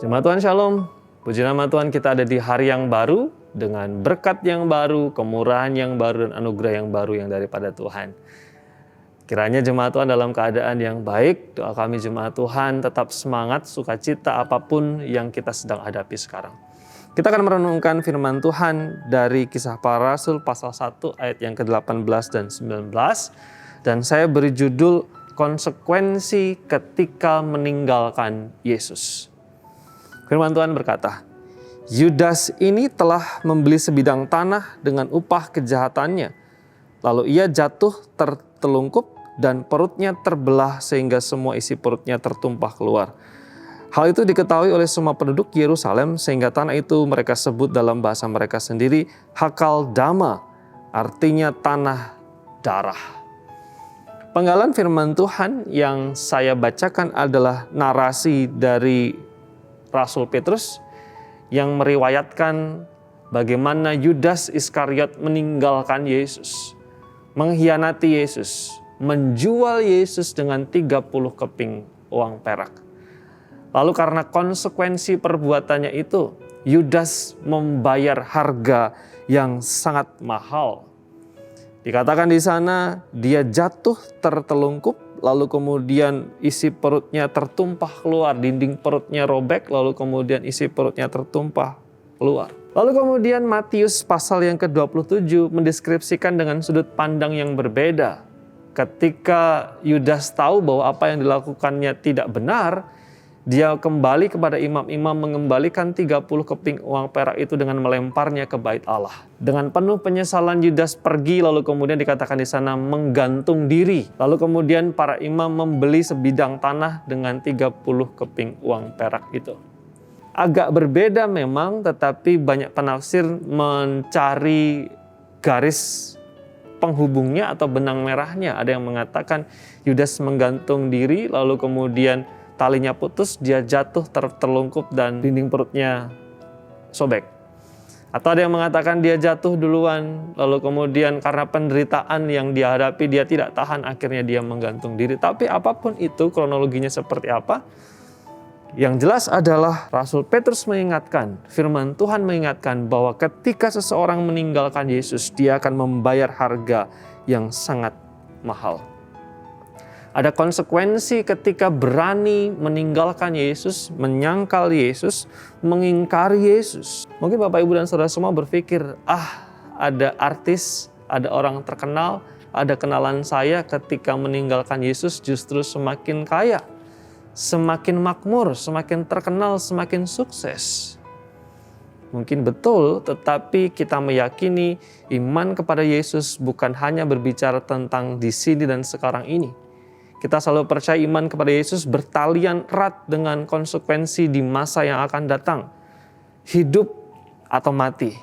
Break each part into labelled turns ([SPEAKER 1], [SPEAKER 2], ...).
[SPEAKER 1] Jemaat Tuhan Shalom, puji nama Tuhan, kita ada di hari yang baru dengan berkat yang baru, kemurahan yang baru, dan anugerah yang baru yang daripada Tuhan. Kiranya jemaat Tuhan dalam keadaan yang baik, doa kami jemaat Tuhan tetap semangat, sukacita apapun yang kita sedang hadapi sekarang. Kita akan merenungkan firman Tuhan dari Kisah Para Rasul pasal 1 ayat yang ke-18 dan 19. Dan saya beri judul konsekuensi ketika meninggalkan Yesus. Firman Tuhan berkata, Yudas ini telah membeli sebidang tanah dengan upah kejahatannya. Lalu ia jatuh tertelungkup dan perutnya terbelah sehingga semua isi perutnya tertumpah keluar. Hal itu diketahui oleh semua penduduk Yerusalem sehingga tanah itu mereka sebut dalam bahasa mereka sendiri Hakal Dama, artinya tanah darah. Penggalan firman Tuhan yang saya bacakan adalah narasi dari Rasul Petrus yang meriwayatkan bagaimana Yudas Iskariot meninggalkan Yesus, mengkhianati Yesus, menjual Yesus dengan 30 keping uang perak. Lalu karena konsekuensi perbuatannya itu, Yudas membayar harga yang sangat mahal. Dikatakan di sana dia jatuh tertelungkup, lalu kemudian isi perutnya tertumpah keluar, dinding perutnya robek, lalu kemudian isi perutnya tertumpah keluar. Lalu kemudian Matius pasal yang ke-27 mendeskripsikan dengan sudut pandang yang berbeda. Ketika Yudas tahu bahwa apa yang dilakukannya tidak benar, dia kembali kepada imam-imam mengembalikan 30 keping uang perak itu dengan melemparnya ke bait Allah. Dengan penuh penyesalan Yudas pergi, lalu kemudian dikatakan di sana menggantung diri. Lalu kemudian para imam membeli sebidang tanah dengan 30 keping uang perak itu. Agak berbeda memang, tetapi banyak penafsir mencari garis penghubungnya atau benang merahnya. Ada yang mengatakan Yudas menggantung diri, lalu kemudian talinya putus, dia jatuh tertelungkup dan dinding perutnya sobek. Atau ada yang mengatakan dia jatuh duluan, lalu kemudian karena penderitaan yang dia hadapi dia tidak tahan, akhirnya dia menggantung diri. Tapi apapun itu kronologinya seperti apa, yang jelas adalah Rasul Petrus mengingatkan, firman Tuhan mengingatkan bahwa ketika seseorang meninggalkan Yesus, dia akan membayar harga yang sangat mahal. Ada konsekuensi ketika berani meninggalkan Yesus, menyangkal Yesus, mengingkari Yesus. Mungkin Bapak Ibu dan Saudara semua berpikir, ada artis, ada orang terkenal, ada kenalan saya ketika meninggalkan Yesus justru semakin kaya, semakin makmur, semakin terkenal, semakin sukses. Mungkin betul, tetapi kita meyakini iman kepada Yesus bukan hanya berbicara tentang di sini dan sekarang ini. Kita selalu percaya iman kepada Yesus bertalian erat dengan konsekuensi di masa yang akan datang. Hidup atau mati,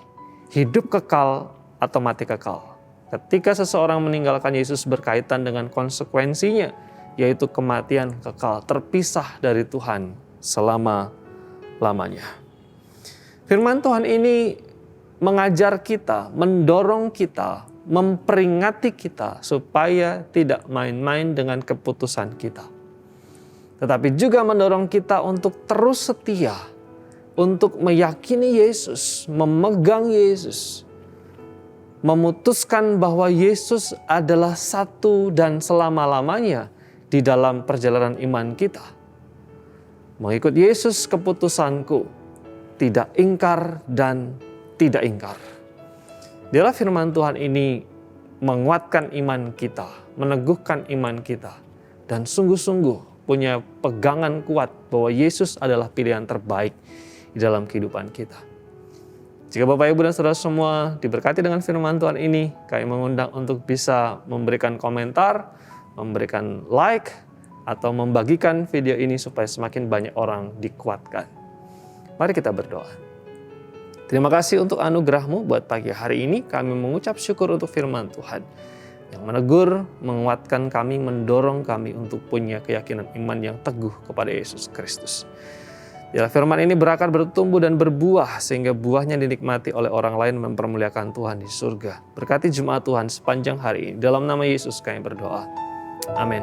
[SPEAKER 1] hidup kekal atau mati kekal. Ketika seseorang meninggalkan Yesus berkaitan dengan konsekuensinya, yaitu kematian kekal, terpisah dari Tuhan selama-lamanya. Firman Tuhan ini mengajar kita, mendorong kita, memperingati kita supaya tidak main-main dengan keputusan kita. Tetapi juga mendorong kita untuk terus setia, untuk meyakini Yesus, memegang Yesus, memutuskan bahwa Yesus adalah satu dan selama-lamanya di dalam perjalanan iman kita. Mengikut Yesus keputusanku, tidak ingkar dan tidak ingkar. Biarlah firman Tuhan ini menguatkan iman kita, meneguhkan iman kita, dan sungguh-sungguh punya pegangan kuat bahwa Yesus adalah pilihan terbaik di dalam kehidupan kita. Jika Bapak Ibu dan Saudara semua diberkati dengan firman Tuhan ini, kami mengundang untuk bisa memberikan komentar, memberikan like, atau membagikan video ini supaya semakin banyak orang dikuatkan. Mari kita berdoa. Terima kasih untuk anugerah-Mu buat pagi hari ini. Kami mengucap syukur untuk firman Tuhan yang menegur, menguatkan kami, mendorong kami untuk punya keyakinan iman yang teguh kepada Yesus Kristus. Biarlah firman ini berakar, bertumbuh, dan berbuah sehingga buahnya dinikmati oleh orang lain, mempermuliakan Tuhan di surga. Berkati jemaat Tuhan sepanjang hari ini. Dalam nama Yesus kami berdoa. Amin.